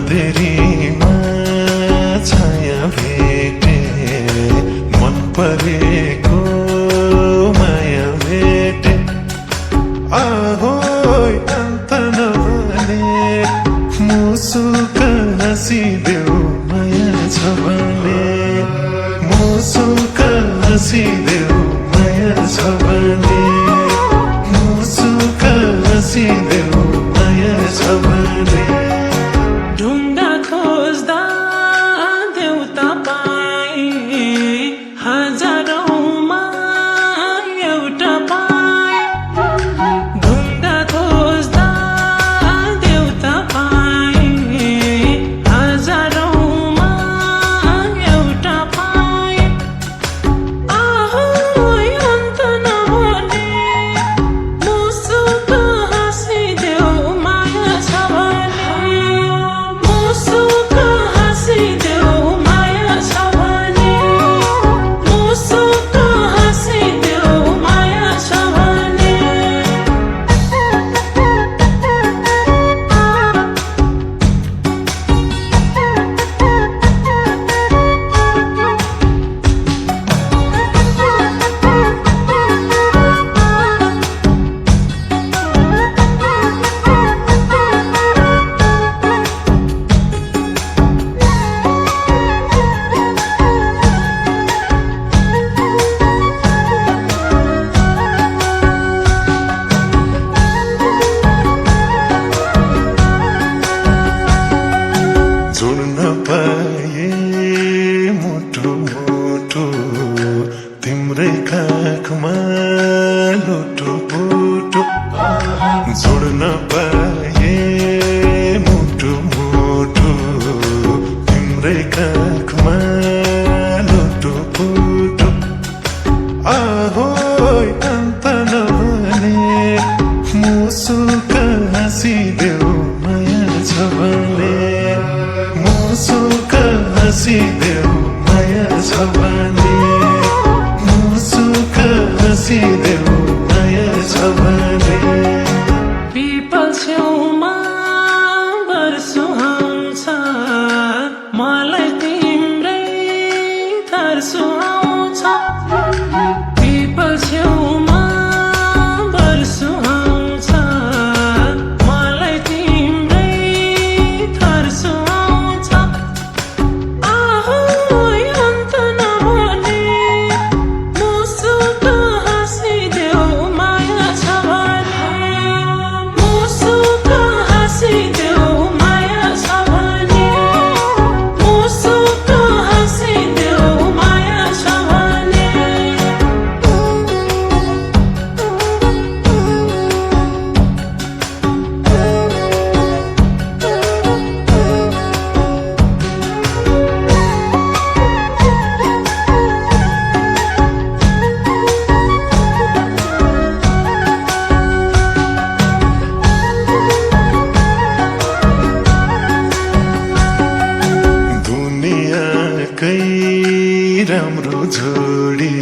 अँधेरीमा छाया भेटे मन परेको माया भेटे आहोय अन्त नभने मुसुक हाँसिदेऊ माया छ भने मुसुक हाँसिदेऊ माया छ भने मुसुक हाँसिदेऊ माया छ भने ढुङ्गा खोज्दा देउता पाए हजारौँमा एउटा पाए ढुङ्गा खोज्दा देउता पाए हजारौँमा एउटा पाए आहोय अन्त नभने मुसुक हाँसिदेऊ माया छ भने मुसुक हाँसिदेऊ माया छ भने मुसुक हाँसिदेऊ माया छ भने जोड्न पाए मुटु मुटु तिम्रै काखमा लुटु पुटु जोड्न पाए मुटु मुटु तिम्रै काखमा लुटु पुटु आहोय अन्त नभने मुसुक हाँसिदेऊ माया छ भने मुसुक हाँसिदेऊ माया छ भने मुसुक हाँसिदेऊ माया छ भने पिपल छेउमा वर्षु आउँछ मलाई तिम्रै तर्सु आउँछ पिपल छेउमा वर्षु आउँछ मलाई तिम्रै तर्सु आउँछ आहोय अन्त नभने मुसुक हाँसिदेऊ माया छ भने मुसुक हाँसिदेऊ माया छ भने मुसुक हाँसिदेऊ माया छ भने दुनियाँकै राम्रो जोडी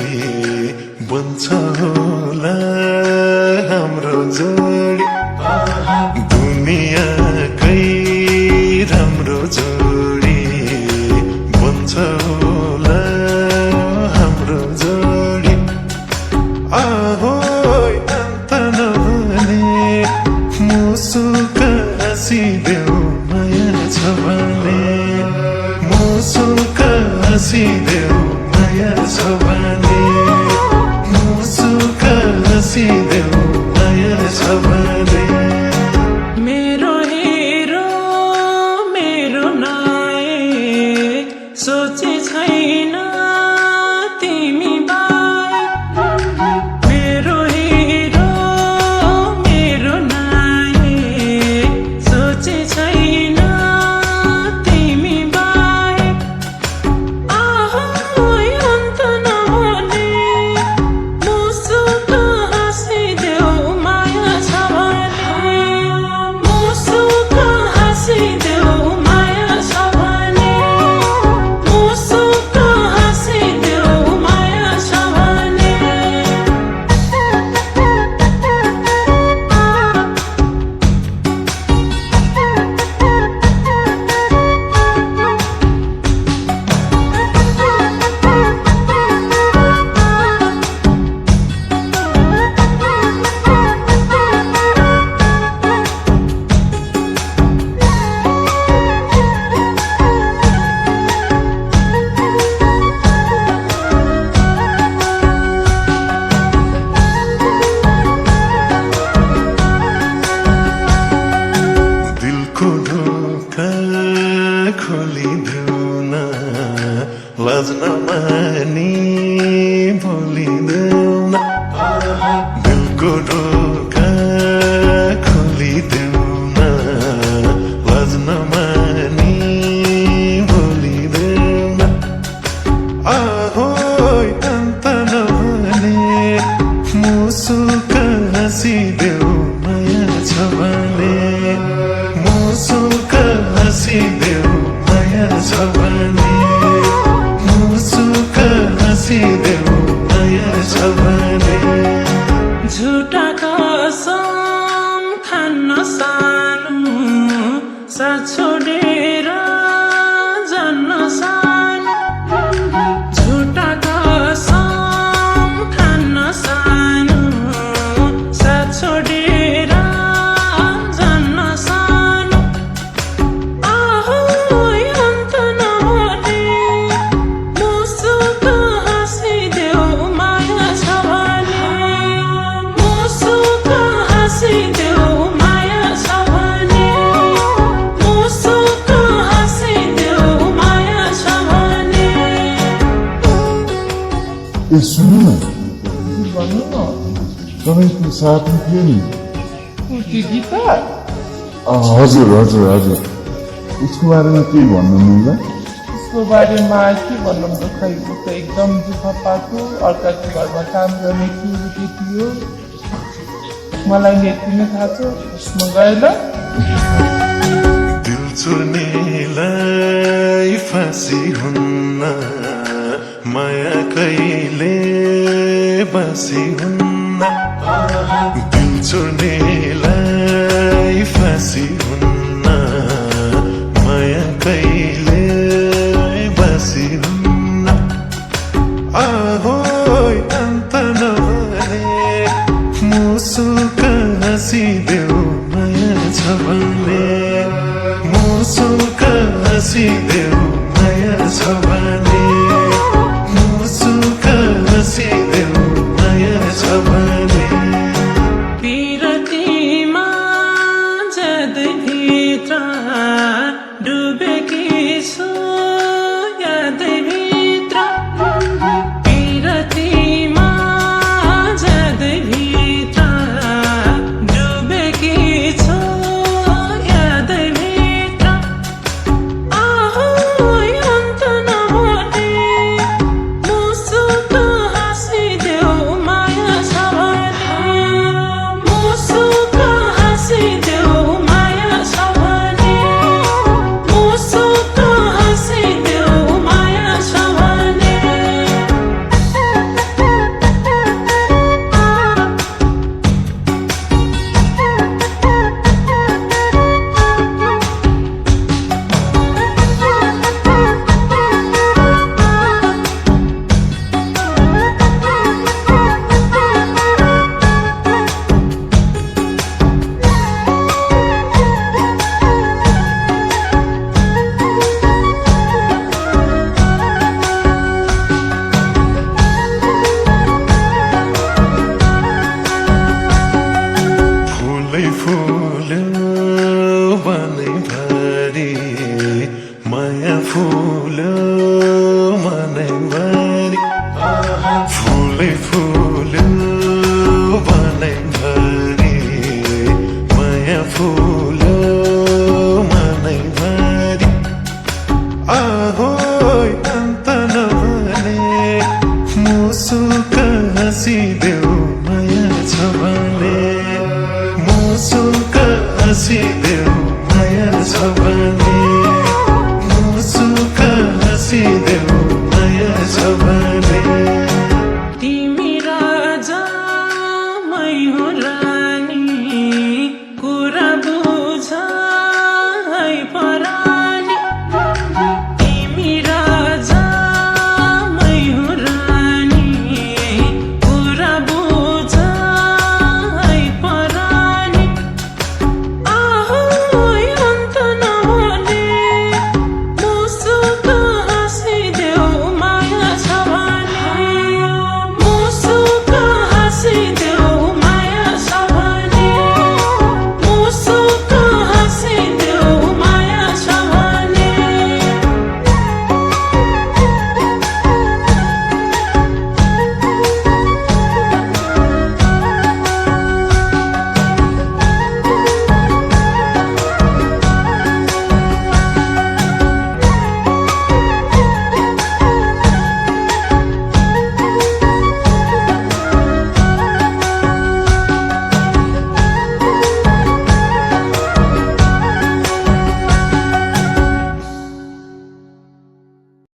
बन्छ होला हाम्रो जोडी दुनियाँकै राम्रो जोडी बन्छ होला हाम्रो जोडी आहोय अन्त नभने मुसुक हाँसिदेऊ माया छ भने मुसुक हाँसिदेऊ माया छ भने मुसुक हाँसिदेऊ माया छ भने मेरो हेरो मेरो नाए सोचे छैन तिमी बाहेक मेरो हेरो मेरो नाए सोचे छैन तिमी बाहेक आहोय अन्त नभने खोलिदेऊ न लाज नमानी बोलिदेऊ न दिलको ढोका खोलिदेऊ न लाज नमानी बोलिदेऊ न आहोय अन्त नभने मुसुक हाँसिदेऊ माया छ भने मुसुक हाँसिदेऊ माया छ भने मुसुक हाँसिदेऊ माया छ भने झुटा कसम खान्न सानो साथ छोडेर जान्न सानो झुटा कसम खान्न सानो साथ छोडेर जान्न सानो आहोय अन्त नभने मुसुक हाँसिदेऊ माया छ भने मुसुक हाँसिदेऊ माया छ भने मुसुक हाँसिदेऊ माया छ भने ए सुन्नु न तपाईँको साथी थियो नि त्यो गीता हजुर हजुर हजुर उसको बारेमा केही भन्नु मिल्ला उसको बारेमा के भन्नु त खै ऊ त एकदम दुःख पाएको अर्काको घरमा काम गर्ने केटी थियो मलाई यति नै थाहा छ उसमा गएर दिल चुर्नेलाई फाँसी हुन्न माया कहिले बासी हुन्न दिल चुर्नेलाई फाँसी हुन्न माया कहिले बासी हुन्न आहोय अन्त नभने मुसुक हाँसिदेऊ माया छ भने मुसुक हाँसिदेऊ माया छ भने मुसुक हाँसिदेऊ माया छ भने पिरतीमा जदभित्र डुबेकी छु यादभित्र पिरतीमा जदभित्र डुबेकी छु यादभित्र आहोय अन्त नभने मुसुक हाँसिदेऊ माया छ भने मुसुक हाँसिदेऊ माया छ भने मुसुक हाँसिदेऊ माया छ भने फुलै फुल्यो मनैभरि माया फुल्यो मनैभरि